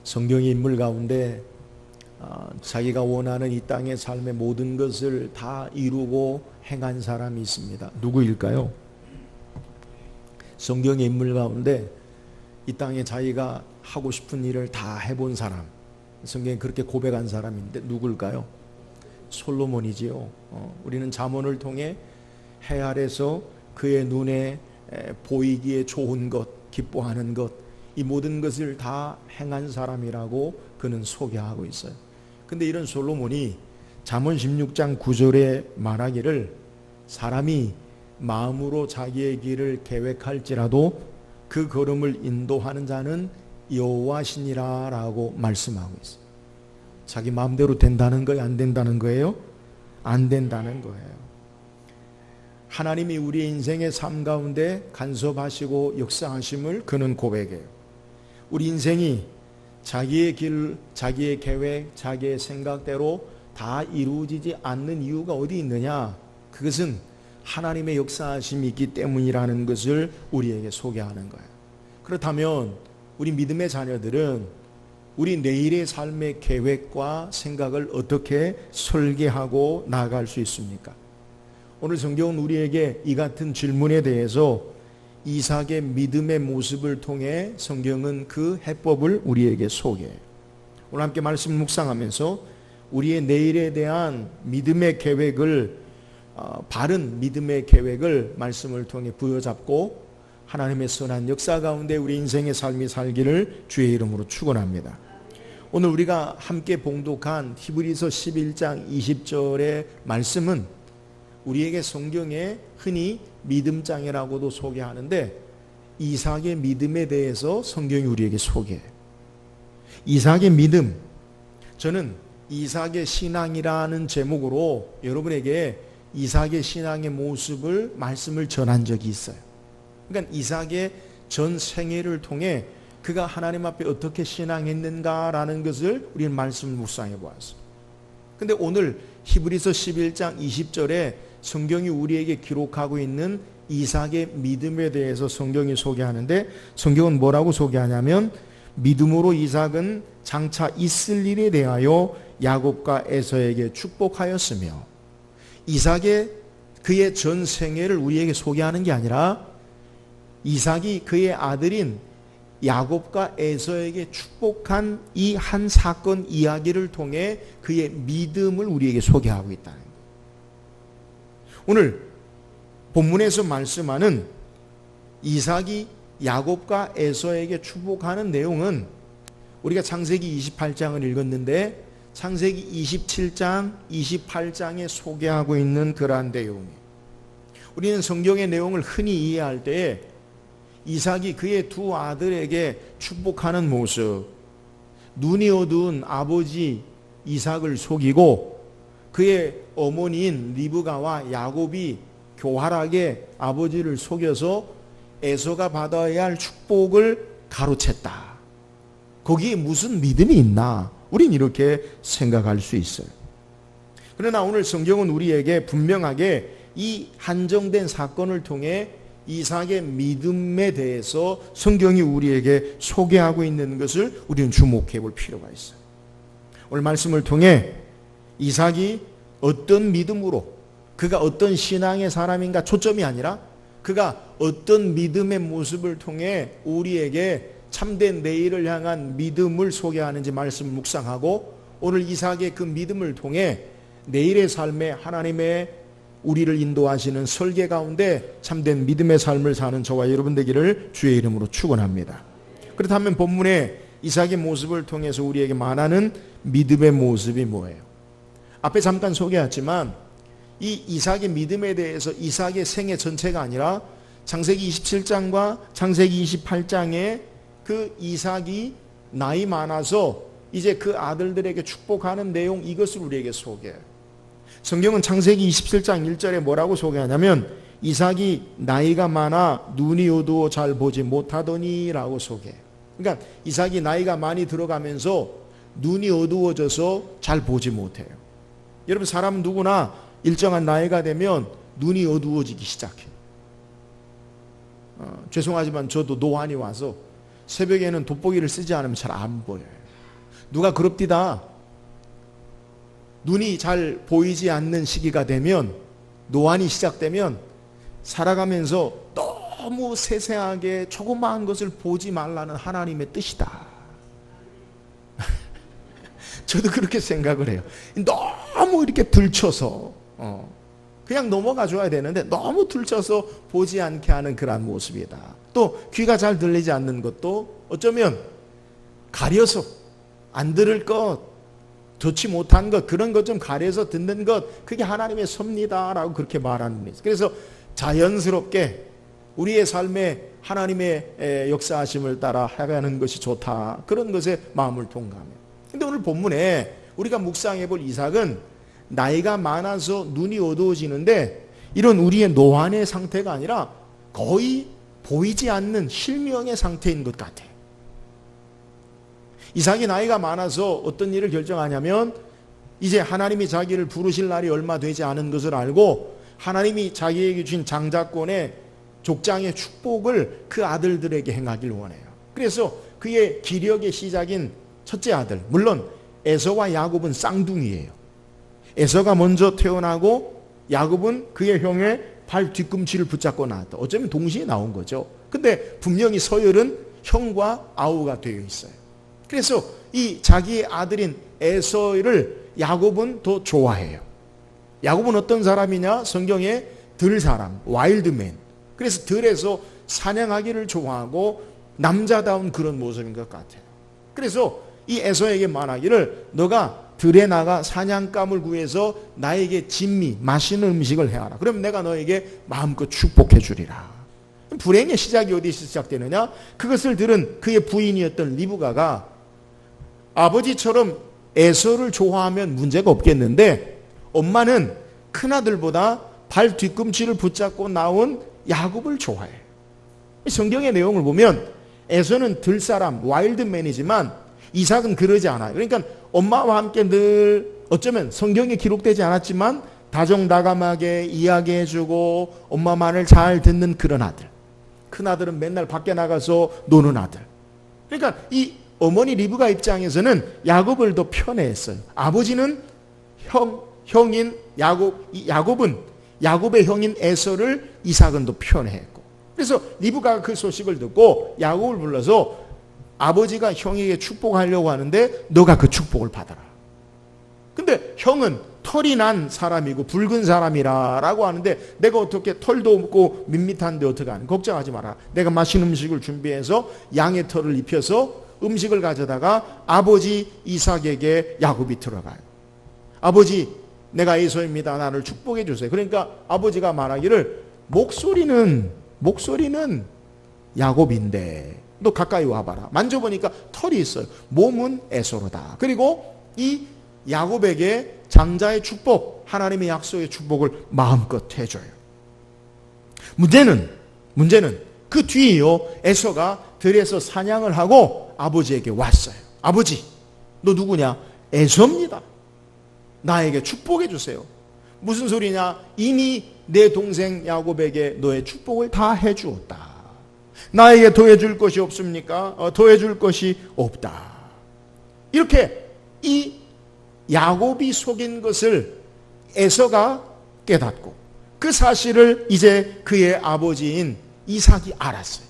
성경의 인물 가운데 자기가 원하는 이 땅의 삶의 모든 것을 다 이루고 행한 사람이 있습니다. 누구일까요? 성경의 인물 가운데 이 땅에 자기가 하고 싶은 일을 다 해본 사람, 성경에 그렇게 고백한 사람인데 누굴까요? 솔로몬이지요. 우리는 잠언을 통해 해 아래서 그의 눈에 보이기에 좋은 것, 기뻐하는 것, 이 모든 것을 다 행한 사람이라고 그는 소개하고 있어요. 근데 이런 솔로몬이 잠언 16장 9절에 말하기를 사람이 마음으로 자기의 길을 계획할지라도 그 걸음을 인도하는 자는 여호와시니라 라고 말씀하고 있어요. 자기 마음대로 된다는 거예요? 안 된다는 거예요? 안 된다는 거예요. 하나님이 우리의 인생의 삶 가운데 간섭하시고 역사하심을 그는 고백해요. 우리 인생이 자기의 길, 자기의 계획, 자기의 생각대로 다 이루어지지 않는 이유가 어디 있느냐? 그것은 하나님의 역사하심이 있기 때문이라는 것을 우리에게 소개하는 거예요. 그렇다면 우리 믿음의 자녀들은 우리 내일의 삶의 계획과 생각을 어떻게 설계하고 나아갈 수 있습니까? 오늘 성경은 우리에게 이 같은 질문에 대해서 이삭의 믿음의 모습을 통해 성경은 그 해법을 우리에게 소개해요. 오늘 함께 말씀 묵상하면서 우리의 내일에 대한 믿음의 계획을 바른 믿음의 계획을 말씀을 통해 부여잡고 하나님의 선한 역사 가운데 우리 인생의 삶이 살기를 주의 이름으로 축원합니다. 오늘 우리가 함께 봉독한 히브리서 11장 20절의 말씀은 우리에게 성경에 흔히 믿음장이라고도 소개하는데 이삭의 믿음에 대해서 성경이 우리에게 소개해요. 이삭의 믿음, 저는 이삭의 신앙이라는 제목으로 여러분에게 이삭의 신앙의 모습을 말씀을 전한 적이 있어요. 그러니까 이삭의 전 생애를 통해 그가 하나님 앞에 어떻게 신앙했는가라는 것을 우리는 말씀을 묵상해 보았어요. 근데 오늘 히브리서 11장 20절에 성경이 우리에게 기록하고 있는 이삭의 믿음에 대해서 성경이 소개하는데 성경은 뭐라고 소개하냐면 믿음으로 이삭은 장차 있을 일에 대하여 야곱과 에서에게 축복하였으며 이삭의 그의 전 생애를 우리에게 소개하는 게 아니라 이삭이 그의 아들인 야곱과 에서에게 축복한 이 한 사건 이야기를 통해 그의 믿음을 우리에게 소개하고 있다는 거예요. 오늘 본문에서 말씀하는 이삭이 야곱과 에서에게 축복하는 내용은 우리가 창세기 28장을 읽었는데 창세기 27장, 28장에 소개하고 있는 그러한 내용이에요. 우리는 성경의 내용을 흔히 이해할 때에 이삭이 그의 두 아들에게 축복하는 모습, 눈이 어두운 아버지 이삭을 속이고 그의 어머니인 리브가와 야곱이 교활하게 아버지를 속여서 에서가 받아야 할 축복을 가로챘다. 거기에 무슨 믿음이 있나? 우린 이렇게 생각할 수 있어요. 그러나 오늘 성경은 우리에게 분명하게 이 한정된 사건을 통해 이삭의 믿음에 대해서 성경이 우리에게 소개하고 있는 것을 우리는 주목해 볼 필요가 있어요. 오늘 말씀을 통해 이삭이 어떤 믿음으로 그가 어떤 신앙의 사람인가 초점이 아니라 그가 어떤 믿음의 모습을 통해 우리에게 참된 내일을 향한 믿음을 소개하는지 말씀을 묵상하고 오늘 이삭의 그 믿음을 통해 내일의 삶에 하나님의 우리를 인도하시는 설계 가운데 참된 믿음의 삶을 사는 저와 여러분 되기를 주의 이름으로 축원합니다. 그렇다면 본문의 이삭의 모습을 통해서 우리에게 말하는 믿음의 모습이 뭐예요? 앞에 잠깐 소개했지만 이 이삭의 믿음에 대해서 이삭의 생애 전체가 아니라 창세기 27장과 창세기 28장에 그 이삭이 나이 많아서 이제 그 아들들에게 축복하는 내용 이것을 우리에게 소개해요. 성경은 창세기 27장 1절에 뭐라고 소개하냐면 이삭이 나이가 많아 눈이 어두워 잘 보지 못하더니 라고 소개해요. 그러니까 이삭이 나이가 많이 들어가면서 눈이 어두워져서 잘 보지 못해요. 여러분 사람 누구나 일정한 나이가 되면 눈이 어두워지기 시작해요. 죄송하지만 저도 노안이 와서 새벽에는 돋보기를 쓰지 않으면 잘 안 보여요. 누가 그럽디다. 눈이 잘 보이지 않는 시기가 되면, 노안이 시작되면 살아가면서 너무 세세하게 조그마한 것을 보지 말라는 하나님의 뜻이다. 저도 그렇게 생각을 해요. 너무 이렇게 들춰서 그냥 넘어가 줘야 되는데 너무 들춰서 보지 않게 하는 그러한 모습이다. 또 귀가 잘 들리지 않는 것도 어쩌면 가려서 안 들을 것, 좋지 못한 것, 그런 것 좀 가려서 듣는 것, 그게 하나님의 섭리다라고 그렇게 말하는 거예요. 그래서 자연스럽게 우리의 삶에 하나님의 역사하심을 따라 해가는 것이 좋다. 그런 것에 마음을 동감해요. 근데 오늘 본문에 우리가 묵상해 볼 이삭은 나이가 많아서 눈이 어두워지는데 이런 우리의 노안의 상태가 아니라 거의 보이지 않는 실명의 상태인 것 같아요. 이삭이 나이가 많아서 어떤 일을 결정하냐면 이제 하나님이 자기를 부르실 날이 얼마 되지 않은 것을 알고 하나님이 자기에게 주신 장자권의 족장의 축복을 그 아들들에게 행하길 원해요. 그래서 그의 기력의 시작인 첫째 아들, 물론 에서와 야곱은 쌍둥이에요. 에서가 먼저 태어나고 야곱은 그의 형의 발 뒤꿈치를 붙잡고 나왔다. 어쩌면 동시에 나온 거죠. 근데 분명히 서열은 형과 아우가 되어 있어요. 그래서 이 자기의 아들인 에서를 야곱은 더 좋아해요. 야곱은 어떤 사람이냐? 성경에 들 사람, 와일드맨. 그래서 들에서 사냥하기를 좋아하고 남자다운 그런 모습인 것 같아요. 그래서 이 에서에게 말하기를 너가 들에 나가 사냥감을 구해서 나에게 진미, 맛있는 음식을 해와라. 그럼 내가 너에게 마음껏 축복해 주리라. 불행의 시작이 어디서 시작되느냐? 그것을 들은 그의 부인이었던 리브가가 아버지처럼 에서를 좋아하면 문제가 없겠는데 엄마는 큰아들보다 발 뒤꿈치를 붙잡고 나온 야곱을 좋아해. 성경의 내용을 보면 에서는 들사람, 와일드맨이지만 이삭은 그러지 않아요. 그러니까 엄마와 함께 늘 어쩌면 성경에 기록되지 않았지만 다정다감하게 이야기해주고 엄마 말을 잘 듣는 그런 아들. 큰아들은 맨날 밖에 나가서 노는 아들. 그러니까 이 어머니 리브가 입장에서는 야곱을 더 편애했어요. 아버지는 형인 야곱은 야곱의 형인 에서를 이삭은 더 편애했고. 그래서 리브가가 그 소식을 듣고 야곱을 불러서 아버지가 형에게 축복하려고 하는데 너가 그 축복을 받아라. 근데 형은 털이 난 사람이고 붉은 사람이라고 하는데 내가 어떻게 털도 없고 밋밋한데 어떻게 하는? 걱정하지 마라. 내가 맛있는 음식을 준비해서 양의 털을 입혀서 음식을 가져다가 아버지 이삭에게 야곱이 들어가요. 아버지, 내가 에서입니다. 나를 축복해 주세요. 그러니까 아버지가 말하기를 목소리는 야곱인데 너 가까이 와봐라. 만져보니까 털이 있어요. 몸은 에서로다. 그리고 이 야곱에게 장자의 축복, 하나님의 약속의 축복을 마음껏 해줘요. 문제는 그 뒤에요. 에서가 들에서 사냥을 하고 아버지에게 왔어요. 아버지, 너 누구냐? 에서입니다. 나에게 축복해 주세요. 무슨 소리냐? 이미 내 동생 야곱에게 너의 축복을 다 해주었다. 나에게 더해줄 것이 없습니까? 더해줄 것이 없다. 이렇게 이 야곱이 속인 것을 에서가 깨닫고 그 사실을 이제 그의 아버지인 이삭이 알았어요.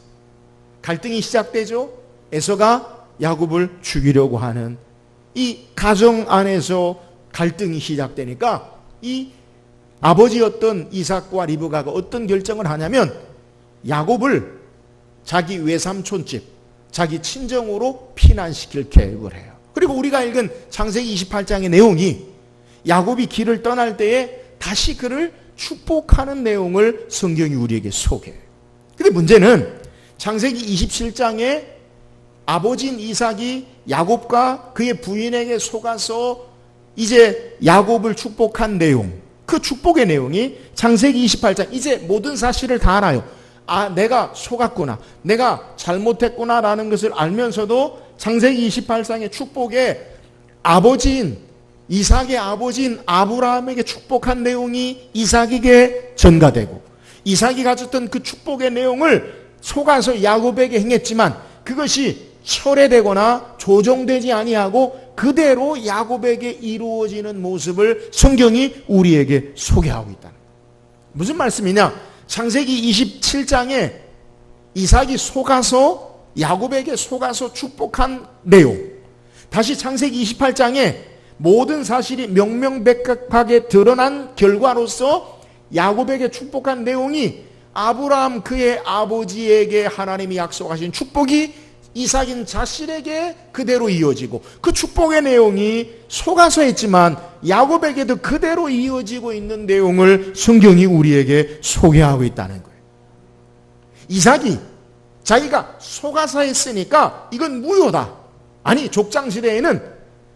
갈등이 시작되죠. 에서가 야곱을 죽이려고 하는 이 가정 안에서 갈등이 시작되니까 이 아버지였던 이삭과 리브가가 어떤 결정을 하냐면 야곱을 자기 외삼촌집, 자기 친정으로 피난시킬 계획을 해요. 그리고 우리가 읽은 창세기 28장의 내용이 야곱이 길을 떠날 때에 다시 그를 축복하는 내용을 성경이 우리에게 소개해요. 근데 문제는 창세기 27장에 아버지인 이삭이 야곱과 그의 부인에게 속아서 이제 야곱을 축복한 내용, 그 축복의 내용이 창세기 28장, 이제 모든 사실을 다 알아요. 아, 내가 속았구나, 내가 잘못했구나라는 것을 알면서도 창세기 28장의 축복에 아버지인 이삭의 아버지인 아브라함에게 축복한 내용이 이삭에게 전가되고 이삭이 가졌던 그 축복의 내용을 속아서 야곱에게 행했지만 그것이 철회되거나 조정되지 아니하고 그대로 야곱에게 이루어지는 모습을 성경이 우리에게 소개하고 있다. 무슨 말씀이냐? 창세기 27장에 이삭이 속아서 야곱에게 속아서 축복한 내용, 다시 창세기 28장에 모든 사실이 명명백백하게 드러난 결과로서 야곱에게 축복한 내용이 아브라함 그의 아버지에게 하나님이 약속하신 축복이 이삭인 자신에게 그대로 이어지고, 그 축복의 내용이 속아서 했지만 야곱에게도 그대로 이어지고 있는 내용을 성경이 우리에게 소개하고 있다는 거예요. 이삭이 자기가 속아서 했으니까 이건 무효다. 아니, 족장시대에는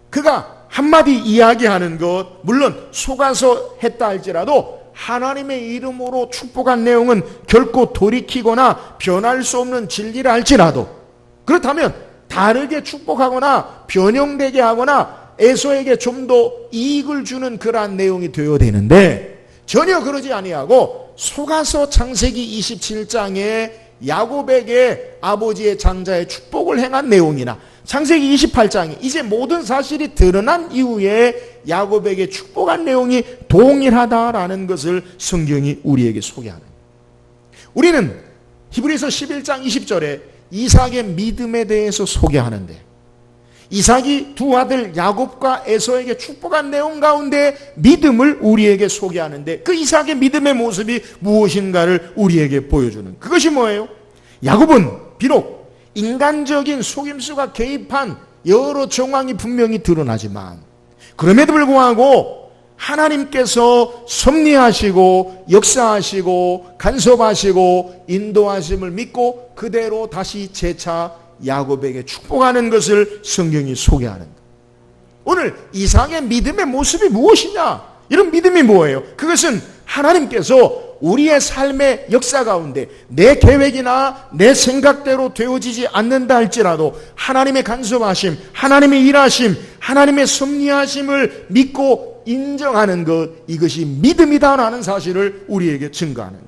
그가 한마디 이야기하는 것, 물론 속아서 했다 할지라도 하나님의 이름으로 축복한 내용은 결코 돌이키거나 변할 수 없는 진리라 할지라도, 그렇다면 다르게 축복하거나 변형되게 하거나 에서에게 좀 더 이익을 주는 그러한 내용이 되어야 되는데, 전혀 그러지 아니하고 속아서 창세기 27장에 야곱에게 아버지의 장자의 축복을 행한 내용이나 창세기 28장에 이제 모든 사실이 드러난 이후에 야곱에게 축복한 내용이 동일하다라는 것을 성경이 우리에게 소개하는 거예요. 우리는 히브리서 11장 20절에 이삭의 믿음에 대해서 소개하는데, 이삭이 두 아들 야곱과 에서에게 축복한 내용 가운데 믿음을 우리에게 소개하는데, 그 이삭의 믿음의 모습이 무엇인가를 우리에게 보여주는, 그것이 뭐예요? 야곱은 비록 인간적인 속임수가 개입한 여러 정황이 분명히 드러나지만, 그럼에도 불구하고 하나님께서 섭리하시고 역사하시고 간섭하시고 인도하심을 믿고 그대로 다시 재차 야곱에게 축복하는 것을 성경이 소개하는 거예요. 오늘 이삭의 믿음의 모습이 무엇이냐? 이런 믿음이 뭐예요? 그것은 하나님께서 우리의 삶의 역사 가운데 내 계획이나 내 생각대로 되어지지 않는다 할지라도 하나님의 간섭하심, 하나님의 일하심, 하나님의 섭리하심을 믿고 인정하는 것, 이것이 믿음이다라는 사실을 우리에게 증거하는 것.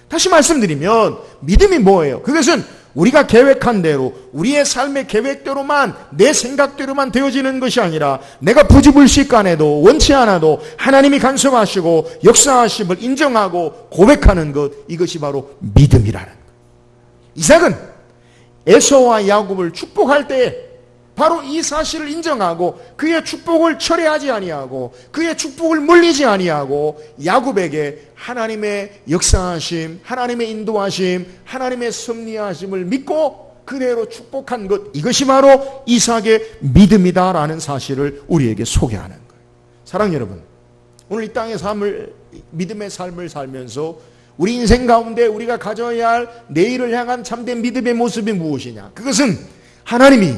다시 말씀드리면 믿음이 뭐예요? 그것은 우리가 계획한 대로, 우리의 삶의 계획대로만, 내 생각대로만 되어지는 것이 아니라 내가 부지불식간에도 원치 않아도 하나님이 간섭하시고 역사하심을 인정하고 고백하는 것, 이것이 바로 믿음이라는 것. 이삭은 에서와 야곱을 축복할 때 바로 이 사실을 인정하고 그의 축복을 철회하지 아니하고 그의 축복을 물리지 아니하고 야곱에게 하나님의 역사하심, 하나님의 인도하심, 하나님의 섭리하심을 믿고 그대로 축복한 것, 이것이 바로 이삭의 믿음이다라는 사실을 우리에게 소개하는 거예요. 사랑하는 여러분, 오늘 이 땅의 삶을, 믿음의 삶을 살면서 우리 인생 가운데 우리가 가져야 할 내일을 향한 참된 믿음의 모습이 무엇이냐? 그것은 하나님이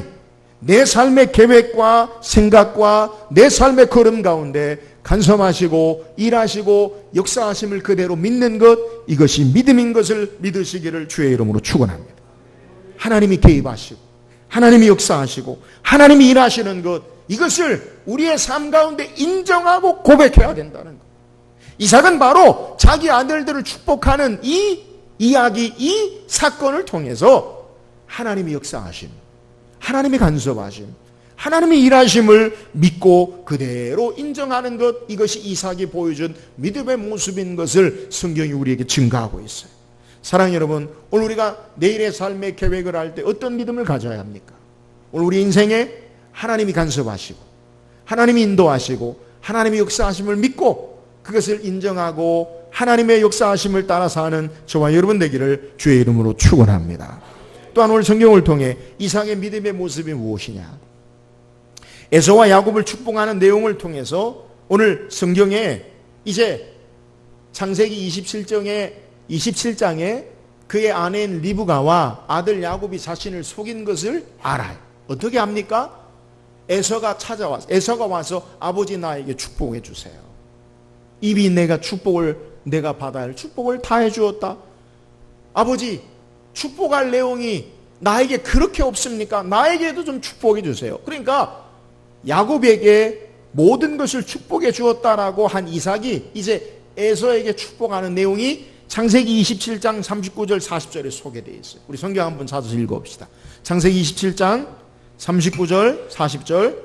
내 삶의 계획과 생각과 내 삶의 걸음 가운데 간섭하시고 일하시고 역사하심을 그대로 믿는 것, 이것이 믿음인 것을 믿으시기를 주의 이름으로 축원합니다. 하나님이 개입하시고 하나님이 역사하시고 하나님이 일하시는 것, 이것을 우리의 삶 가운데 인정하고 고백해야 된다는 것. 이삭은 바로 자기 아들들을 축복하는 이 이야기, 이 사건을 통해서 하나님이 역사하심, 하나님이 간섭하심, 하나님이 일하심을 믿고 그대로 인정하는 것, 이것이 이삭이 보여준 믿음의 모습인 것을 성경이 우리에게 증거하고 있어요. 사랑하는 여러분, 오늘 우리가 내일의 삶의 계획을 할 때 어떤 믿음을 가져야 합니까? 오늘 우리 인생에 하나님이 간섭하시고 하나님이 인도하시고 하나님이 역사하심을 믿고 그것을 인정하고 하나님의 역사하심을 따라서 하는 저와 여러분 되기를 주의 이름으로 축원합니다. 또한 오늘 성경을 통해 이삭의 믿음의 모습이 무엇이냐? 에서와 야곱을 축복하는 내용을 통해서 오늘 성경에 이제 창세기 27장에 그의 아내인 리브가와 아들 야곱이 자신을 속인 것을 알아요. 어떻게 합니까? 에서가 와서 아버지 나에게 축복해 주세요. 이미 내가 받아야 할 축복을 다 해주었다. 아버지, 축복할 내용이 나에게 그렇게 없습니까? 나에게도 좀 축복해 주세요. 그러니까 야곱에게 모든 것을 축복해 주었다라고 한 이삭이 이제 에서에게 축복하는 내용이 창세기 27장 39절 40절에 소개되어 있어요. 우리 성경 한번 찾아서 읽어봅시다. 창세기 27장 39절 40절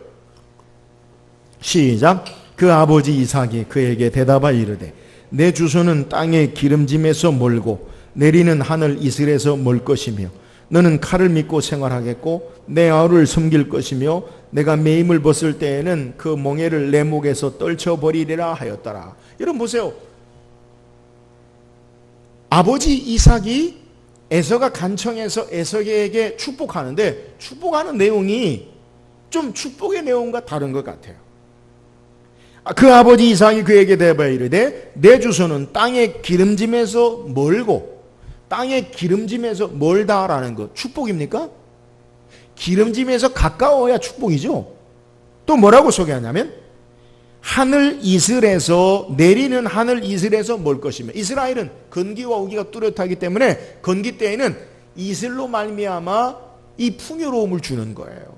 시작. 그 아버지 이삭이 그에게 대답하여 이르되 내 주소는 땅의 기름짐에서 멀고 내리는 하늘 이슬에서 멀 것이며 너는 칼을 믿고 생활하겠고 내 아우를 섬길 것이며 내가 매임을 벗을 때에는 그 멍에를 내 목에서 떨쳐버리리라 하였더라. 여러분 보세요. 아버지 이삭이 에서가 간청해서 에서에게 축복하는데 축복하는 내용이 좀 축복의 내용과 다른 것 같아요. 그 아버지 이삭이 그에게 대답하여 이르되 내 주소는 땅의 기름짐에서 멀고, 땅의 기름짐에서 멀다라는 것 축복입니까? 기름짐에서 가까워야 축복이죠. 또 뭐라고 소개하냐면 하늘 이슬에서, 내리는 하늘 이슬에서 멀 것이며, 이스라엘은 건기와 우기가 뚜렷하기 때문에 건기 때에는 이슬로 말미암아 이 풍요로움을 주는 거예요.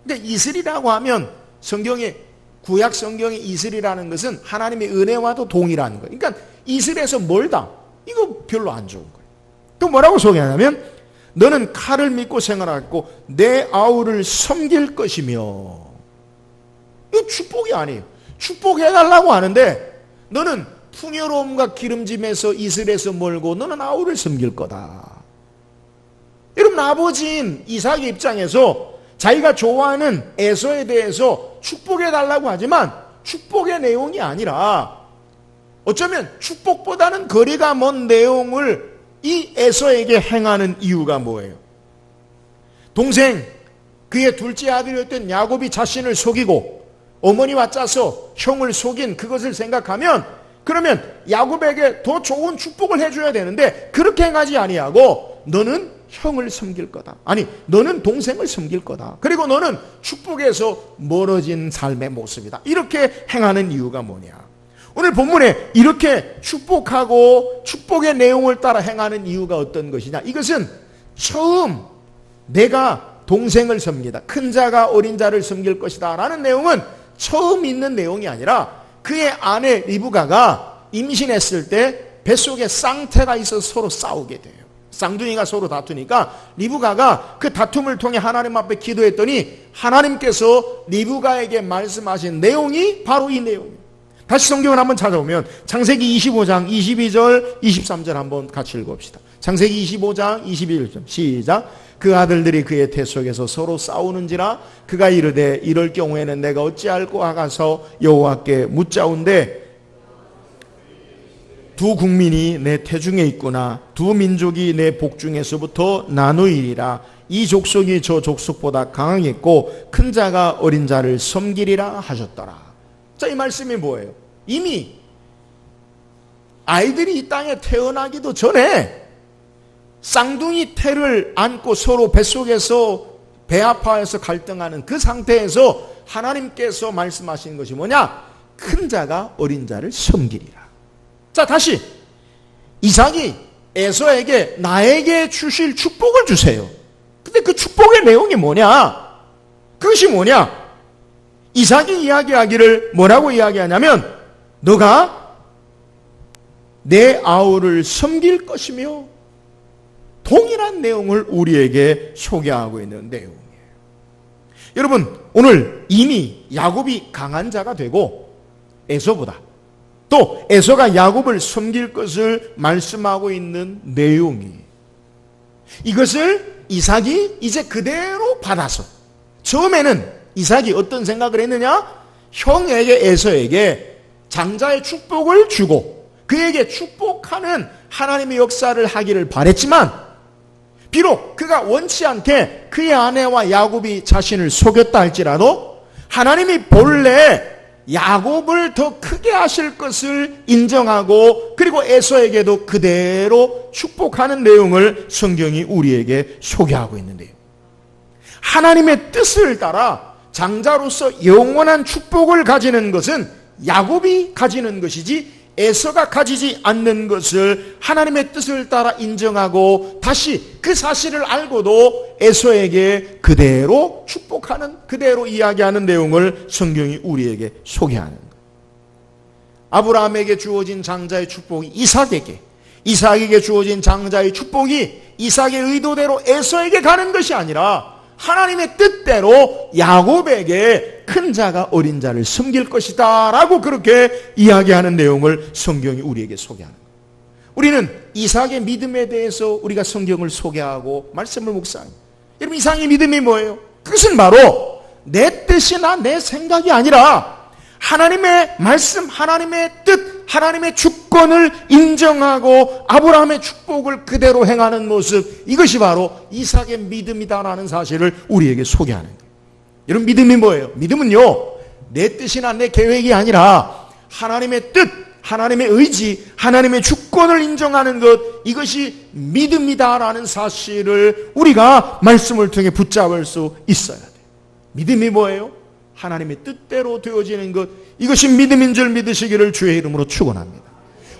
근데 이슬이라고 하면 성경에, 구약 성경의 이슬이라는 것은 하나님의 은혜와도 동일한 거예요. 그러니까 이슬에서 멀다, 이거 별로 안 좋은 거예요. 또 뭐라고 소개하냐면 너는 칼을 믿고 생활하고 내 아우를 섬길 것이며, 이거 축복이 아니에요. 축복해달라고 하는데 너는 풍요로움과 기름짐에서 이슬에서 멀고 너는 아우를 섬길 거다. 여러분, 아버지인 이삭의 입장에서 자기가 좋아하는 에서에 대해서 축복해달라고 하지만 축복의 내용이 아니라 어쩌면 축복보다는 거리가 먼 내용을 이 에서에게 행하는 이유가 뭐예요? 동생, 그의 둘째 아들이었던 야곱이 자신을 속이고 어머니와 짜서 형을 속인 그것을 생각하면, 그러면 야곱에게 더 좋은 축복을 해줘야 되는데 그렇게 행하지 아니하고 너는 형을 섬길 거다. 아니, 너는 동생을 섬길 거다. 그리고 너는 축복에서 멀어진 삶의 모습이다. 이렇게 행하는 이유가 뭐냐? 오늘 본문에 이렇게 축복하고 축복의 내용을 따라 행하는 이유가 어떤 것이냐? 이것은 처음 내가 동생을 섬기다, 큰 자가 어린 자를 섬길 것이다 라는 내용은 처음 있는 내용이 아니라 그의 아내 리브가가 임신했을 때 뱃속에 쌍태가 있어서 서로 싸우게 돼요. 쌍둥이가 서로 다투니까 리브가가 그 다툼을 통해 하나님 앞에 기도했더니 하나님께서 리브가에게 말씀하신 내용이 바로 이 내용이에요. 다시 성경을 한번 찾아보면 창세기 25장 22절 23절 한번 같이 읽어봅시다. 창세기 25장 21절 시작. 그 아들들이 그의 태 속에서 서로 싸우는지라 그가 이르되 이럴 경우에는 내가 어찌할꼬 하가서 여호와께 묻자온대 두 국민이 내 태중에 있구나. 두 민족이 내 복중에서부터 나누이리라. 이 족속이 저 족속보다 강하겠고 큰 자가 어린 자를 섬기리라 하셨더라. 자, 이 말씀이 뭐예요? 이미 아이들이 이 땅에 태어나기도 전에 쌍둥이 태를 안고 서로 뱃속에서 배아파에서 갈등하는 그 상태에서 하나님께서 말씀하신 것이 뭐냐? 큰 자가 어린 자를 섬기리라. 자, 다시 이삭이 에서에게 나에게 주실 축복을 주세요. 근데 그 축복의 내용이 뭐냐? 그것이 뭐냐? 이삭이 이야기하기를 뭐라고 이야기하냐면 너가 내 아우를 섬길 것이며, 동일한 내용을 우리에게 소개하고 있는 내용이에요. 여러분, 오늘 이미 야곱이 강한 자가 되고 에서보다, 또 에서가 야곱을 섬길 것을 말씀하고 있는 내용이, 이것을 이삭이 이제 그대로 받아서, 처음에는 이삭이 어떤 생각을 했느냐? 형에게, 에서에게 장자의 축복을 주고 그에게 축복하는 하나님의 역사를 하기를 바랬지만, 비록 그가 원치 않게 그의 아내와 야곱이 자신을 속였다 할지라도 하나님이 본래 야곱을 더 크게 하실 것을 인정하고, 그리고 에서에게도 그대로 축복하는 내용을 성경이 우리에게 소개하고 있는데요. 하나님의 뜻을 따라 장자로서 영원한 축복을 가지는 것은 야곱이 가지는 것이지 에서가 가지지 않는 것을 하나님의 뜻을 따라 인정하고 다시 그 사실을 알고도 에서에게 그대로 축복하는, 그대로 이야기하는 내용을 성경이 우리에게 소개하는 거예요. 아브라함에게 주어진 장자의 축복이 이삭에게 주어진 장자의 축복이 이삭의 의도대로 에서에게 가는 것이 아니라 하나님의 뜻대로 야곱에게 큰 자가 어린 자를 섬길 것이다 라고 그렇게 이야기하는 내용을 성경이 우리에게 소개하는 거예요. 우리는 이삭의 믿음에 대해서 우리가 성경을 소개하고 말씀을 묵상해요. 여러분, 이삭의 믿음이 뭐예요? 그것은 바로 내 뜻이나 내 생각이 아니라 하나님의 말씀, 하나님의 뜻, 하나님의 주권을 인정하고 아브라함의 축복을 그대로 행하는 모습, 이것이 바로 이삭의 믿음이다라는 사실을 우리에게 소개하는 거예요. 여러분, 믿음이 뭐예요? 믿음은요, 내 뜻이나 내 계획이 아니라 하나님의 뜻, 하나님의 의지, 하나님의 주권을 인정하는 것, 이것이 믿음이다라는 사실을 우리가 말씀을 통해 붙잡을 수 있어야 돼요. 믿음이 뭐예요? 하나님의 뜻대로 되어지는 것, 이것이 믿음인 줄 믿으시기를 주의 이름으로 축원합니다.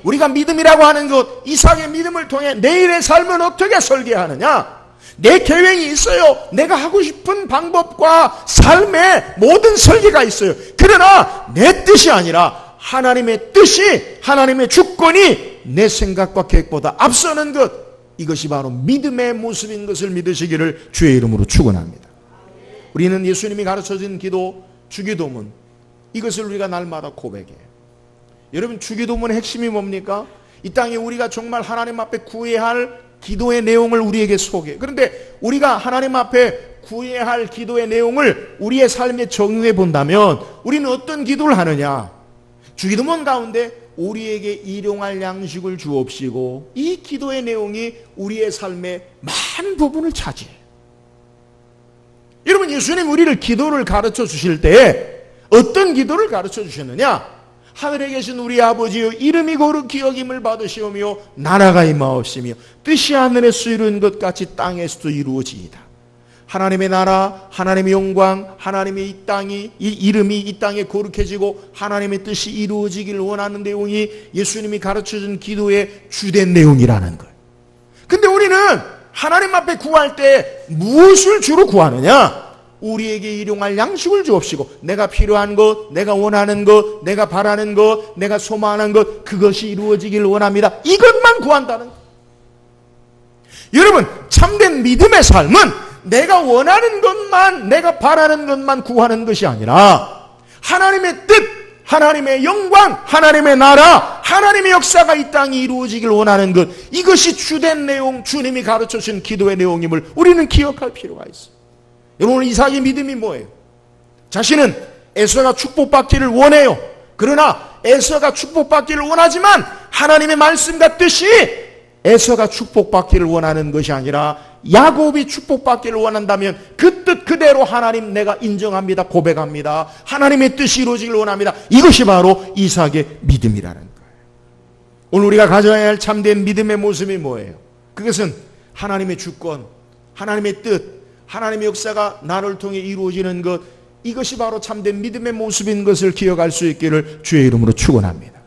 우리가 믿음이라고 하는 것, 이삭의 믿음을 통해 내일의 삶을 어떻게 설계하느냐, 내 계획이 있어요. 내가 하고 싶은 방법과 삶의 모든 설계가 있어요. 그러나 내 뜻이 아니라 하나님의 뜻이, 하나님의 주권이 내 생각과 계획보다 앞서는 것, 이것이 바로 믿음의 모습인 것을 믿으시기를 주의 이름으로 축원합니다. 우리는 예수님이 가르쳐준 기도, 주기도문, 이것을 우리가 날마다 고백해요. 여러분, 주기도문의 핵심이 뭡니까? 이 땅에 우리가 정말 하나님 앞에 구해야 할 기도의 내용을 우리에게 소개해요. 그런데 우리가 하나님 앞에 구해야 할 기도의 내용을 우리의 삶에 적용해 본다면 우리는 어떤 기도를 하느냐? 주기도문 가운데 우리에게 일용할 양식을 주옵시고, 이 기도의 내용이 우리의 삶의 많은 부분을 차지해요. 여러분, 예수님 우리를 기도를 가르쳐 주실 때 어떤 기도를 가르쳐 주셨느냐? 하늘에 계신 우리 아버지여, 이름이 거룩히 여김을 받으시오며 나라가 임하옵시며 뜻이 하늘에서 이루어진 것 같이 땅에서도 이루어지이다. 하나님의 나라, 하나님의 영광, 하나님의 이 땅이, 이 이름이 이 땅에 거룩해지고 하나님의 뜻이 이루어지기를 원하는 내용이 예수님이 가르쳐준 기도의 주된 내용이라는 거예요. 근데 우리는 하나님 앞에 구할 때 무엇을 주로 구하느냐? 우리에게 일용할 양식을 주옵시고, 내가 필요한 것, 내가 원하는 것, 내가 바라는 것, 내가 소망하는 것, 그것이 이루어지기를 원합니다. 이것만 구한다는 거예요. 여러분, 참된 믿음의 삶은 내가 원하는 것만, 내가 바라는 것만 구하는 것이 아니라 하나님의 뜻, 하나님의 영광, 하나님의 나라, 하나님의 역사가 이 땅에 이루어지길 원하는 것, 이것이 주된 내용, 주님이 가르쳐주신 기도의 내용임을 우리는 기억할 필요가 있어요. 여러분, 이삭의 믿음이 뭐예요? 자신은 에서가 축복받기를 원해요. 그러나 에서가 축복받기를 원하지만 하나님의 말씀과 뜻이 에서가 축복받기를 원하는 것이 아니라 야곱이 축복받기를 원한다면 그 뜻 그대로 하나님 내가 인정합니다, 고백합니다, 하나님의 뜻이 이루어지길 원합니다. 이것이 바로 이삭의 믿음이라는 거예요. 오늘 우리가 가져야 할 참된 믿음의 모습이 뭐예요? 그것은 하나님의 주권, 하나님의 뜻, 하나님의 역사가 나를 통해 이루어지는 것, 이것이 바로 참된 믿음의 모습인 것을 기억할 수 있기를 주의 이름으로 축원합니다.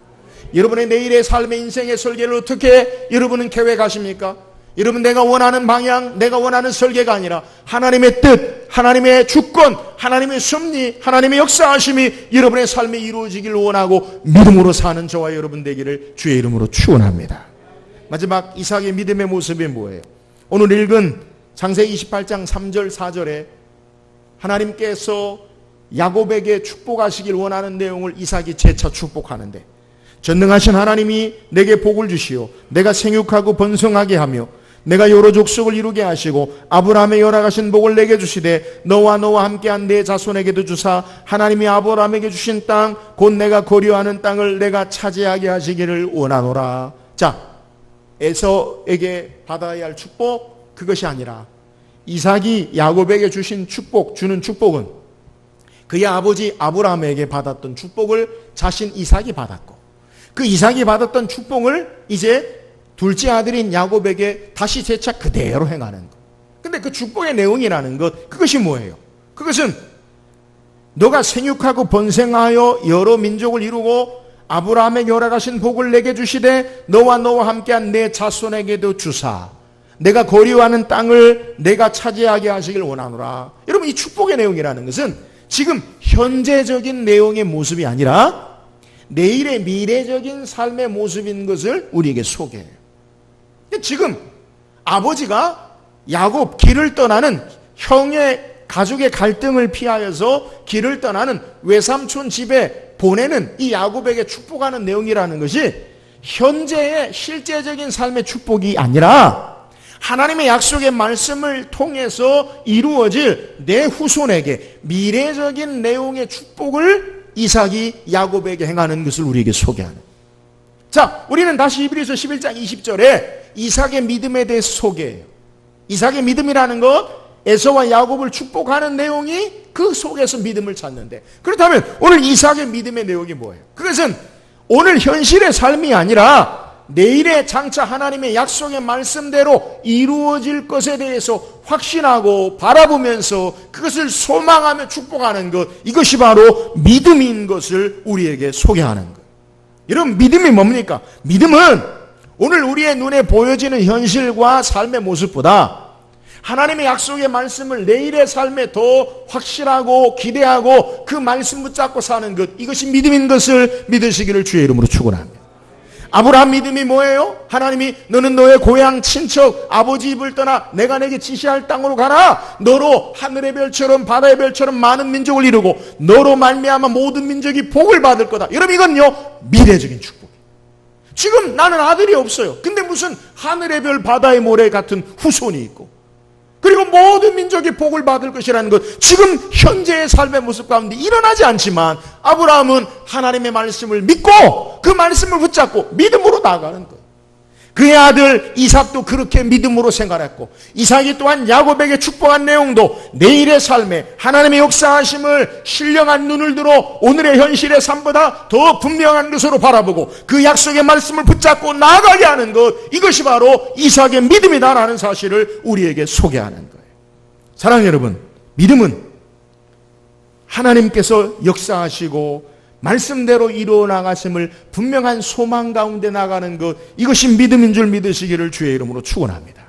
여러분의 내일의 삶의 인생의 설계를 어떻게 여러분은 계획하십니까? 여러분, 내가 원하는 방향, 내가 원하는 설계가 아니라 하나님의 뜻, 하나님의 주권, 하나님의 섭리, 하나님의 역사하심이 여러분의 삶에 이루어지기를 원하고 믿음으로 사는 저와 여러분 되기를 주의 이름으로 축원합니다. 마지막 이삭의 믿음의 모습이 뭐예요? 오늘 읽은 창세기 28장 3절 4절에 하나님께서 야곱에게 축복하시길 원하는 내용을 이삭이 재차 축복하는데, 전능하신 하나님이 내게 복을 주시오, 내가 생육하고 번성하게 하며 내가 여러 족속을 이루게 하시고 아브라함의 열악하신 복을 내게 주시되 너와 함께한 내 자손에게도 주사 하나님이 아브라함에게 주신 땅 곧 내가 거류하는 땅을 내가 차지하게 하시기를 원하노라. 자, 에서에게 받아야 할 축복, 그것이 아니라 이삭이 야곱에게 주신 축복, 주는 축복은 그의 아버지 아브라함에게 받았던 축복을 자신 이삭이 받았고, 그 이삭이 받았던 축복을 이제 둘째 아들인 야곱에게 다시 재차 그대로 행하는 것. 근데 그 축복의 내용이라는 것, 그것이 뭐예요? 그것은 너가 생육하고 번성하여 여러 민족을 이루고 아브라함의 열악하신 복을 내게 주시되 너와 함께한 내 자손에게도 주사 내가 거류하는 땅을 내가 차지하게 하시길 원하노라. 여러분, 이 축복의 내용이라는 것은 지금 현재적인 내용의 모습이 아니라 내일의 미래적인 삶의 모습인 것을 우리에게 소개해요. 지금 아버지가 야곱 길을 떠나는 형의 가족의 갈등을 피하여서 길을 떠나는 외삼촌 집에 보내는 이 야곱에게 축복하는 내용이라는 것이 현재의 실제적인 삶의 축복이 아니라 하나님의 약속의 말씀을 통해서 이루어질 내 후손에게 미래적인 내용의 축복을 이삭이 야곱에게 행하는 것을 우리에게 소개하는. 자, 우리는 다시 히브리서 11장 20절에 이삭의 믿음에 대해 소개해요. 이삭의 믿음이라는 것, 에서와 야곱을 축복하는 내용이 그 속에서 믿음을 찾는데, 그렇다면 오늘 이삭의 믿음의 내용이 뭐예요? 그것은 오늘 현실의 삶이 아니라 내일의 장차 하나님의 약속의 말씀대로 이루어질 것에 대해서 확신하고 바라보면서 그것을 소망하며 축복하는 것, 이것이 바로 믿음인 것을 우리에게 소개하는 것. 여러분, 믿음이 뭡니까? 믿음은 오늘 우리의 눈에 보여지는 현실과 삶의 모습보다 하나님의 약속의 말씀을 내일의 삶에 더 확실하고 기대하고 그 말씀 붙잡고 사는 것, 이것이 믿음인 것을 믿으시기를 주의 이름으로 축원합니다. 아브라함 믿음이 뭐예요? 하나님이 너는 너의 고향 친척 아버지 집을 떠나 내가 내게 지시할 땅으로 가라. 너로 하늘의 별처럼 바다의 별처럼 많은 민족을 이루고 너로 말미암아 모든 민족이 복을 받을 거다. 여러분, 이건요 미래적인 축복이에요. 지금 나는 아들이 없어요. 근데 무슨 하늘의 별 바다의 모래 같은 후손이 있고, 그리고 모든 민족이 복을 받을 것이라는 것, 지금 현재의 삶의 모습 가운데 일어나지 않지만 아브라함은 하나님의 말씀을 믿고 그 말씀을 붙잡고 믿음으로 나아가는 거예요. 그의 아들 이삭도 그렇게 믿음으로 생활했고, 이삭이 또한 야곱에게 축복한 내용도 내일의 삶에 하나님의 역사하심을 신령한 눈을 들어 오늘의 현실의 삶보다 더 분명한 것으로 바라보고 그 약속의 말씀을 붙잡고 나아가게 하는 것, 이것이 바로 이삭의 믿음이다라는 사실을 우리에게 소개하는 거예요. 사랑하는 여러분, 믿음은 하나님께서 역사하시고 말씀대로 이루어 나가심을 분명한 소망 가운데 나가는 것, 이것이 믿음인 줄 믿으시기를 주의 이름으로 축원합니다.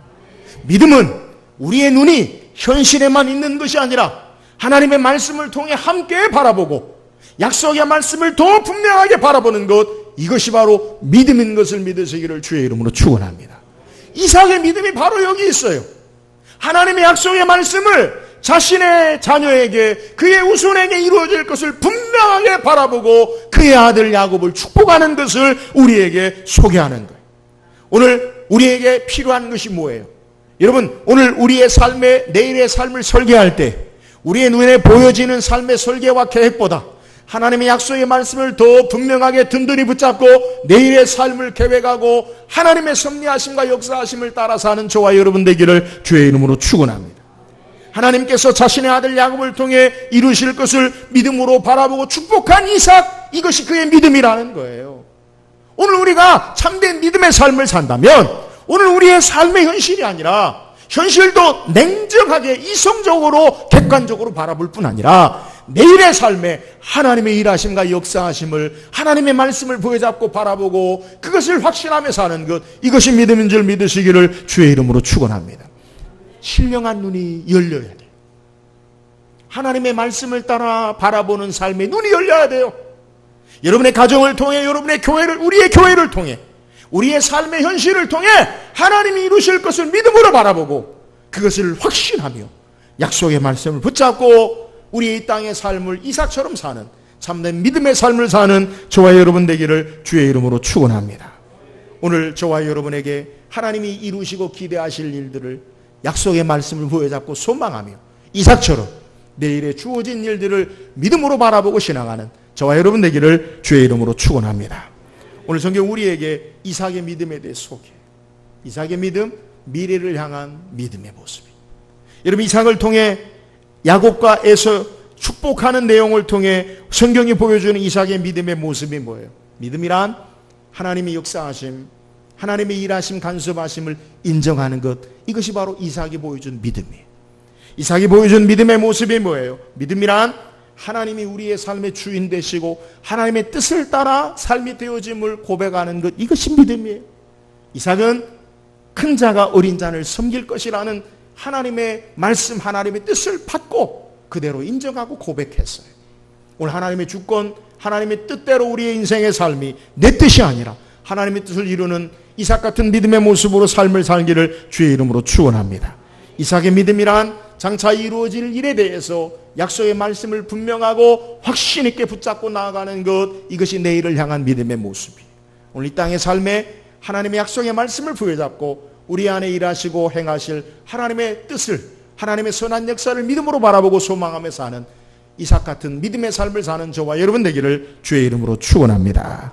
믿음은 우리의 눈이 현실에만 있는 것이 아니라 하나님의 말씀을 통해 함께 바라보고 약속의 말씀을 더 분명하게 바라보는 것, 이것이 바로 믿음인 것을 믿으시기를 주의 이름으로 축원합니다. 이삭의 믿음이 바로 여기 있어요. 하나님의 약속의 말씀을 자신의 자녀에게, 그의 후손에게 이루어질 것을 분명하게 바라보고 그의 아들 야곱을 축복하는 것을 우리에게 소개하는 거예요. 오늘 우리에게 필요한 것이 뭐예요? 여러분, 오늘 우리의 삶의 내일의 삶을 설계할 때 우리의 눈에 보여지는 삶의 설계와 계획보다 하나님의 약속의 말씀을 더 분명하게 든든히 붙잡고 내일의 삶을 계획하고 하나님의 섭리하심과 역사하심을 따라 사는 저와 여러분 되기를 주의 이름으로 축원합니다. 하나님께서 자신의 아들 야곱을 통해 이루실 것을 믿음으로 바라보고 축복한 이삭, 이것이 그의 믿음이라는 거예요. 오늘 우리가 참된 믿음의 삶을 산다면 오늘 우리의 삶의 현실이 아니라 현실도 냉정하게 이성적으로 객관적으로 바라볼 뿐 아니라 내일의 삶에 하나님의 일하심과 역사하심을, 하나님의 말씀을 부여잡고 바라보고 그것을 확신하며 사는 것, 이것이 믿음인 줄 믿으시기를 주의 이름으로 축원합니다. 신령한 눈이 열려야 돼요. 하나님의 말씀을 따라 바라보는 삶의 눈이 열려야 돼요. 여러분의 가정을 통해, 여러분의 교회를, 우리의 교회를 통해, 우리의 삶의 현실을 통해 하나님이 이루실 것을 믿음으로 바라보고 그것을 확신하며 약속의 말씀을 붙잡고 우리의 이 땅의 삶을 이삭처럼 사는 참된 믿음의 삶을 사는 저와 여러분 되기를 주의 이름으로 축원합니다. 오늘 저와 여러분에게 하나님이 이루시고 기대하실 일들을 약속의 말씀을 부여잡고 소망하며 이삭처럼 내일에 주어진 일들을 믿음으로 바라보고 신앙하는 저와 여러분 되기를 주의 이름으로 축원합니다. 오늘 성경 우리에게 이삭의 믿음에 대해 소개해요. 이삭의 믿음, 미래를 향한 믿음의 모습이에요. 여러분, 이삭을 통해 야곱과 에서 축복하는 내용을 통해 성경이 보여주는 이삭의 믿음의 모습이 뭐예요? 믿음이란 하나님의 역사하심, 하나님의 일하심, 간섭하심을 인정하는 것, 이것이 바로 이삭이 보여준 믿음이에요. 이삭이 보여준 믿음의 모습이 뭐예요? 믿음이란 하나님이 우리의 삶의 주인 되시고 하나님의 뜻을 따라 삶이 되어짐을 고백하는 것, 이것이 믿음이에요. 이삭은 큰 자가 어린 자를 섬길 것이라는 하나님의 말씀, 하나님의 뜻을 받고 그대로 인정하고 고백했어요. 오늘 하나님의 주권, 하나님의 뜻대로 우리의 인생의 삶이 내 뜻이 아니라 하나님의 뜻을 이루는 이삭 같은 믿음의 모습으로 삶을 살기를 주의 이름으로 축원합니다. 이삭의 믿음이란 장차 이루어질 일에 대해서 약속의 말씀을 분명하고 확신 있게 붙잡고 나아가는 것, 이것이 내일을 향한 믿음의 모습이에요. 오늘 이 땅의 삶에 하나님의 약속의 말씀을 부여잡고 우리 안에 일하시고 행하실 하나님의 뜻을, 하나님의 선한 역사를 믿음으로 바라보고 소망하며 사는 이삭 같은 믿음의 삶을 사는 저와 여러분 되기를 주의 이름으로 축원합니다.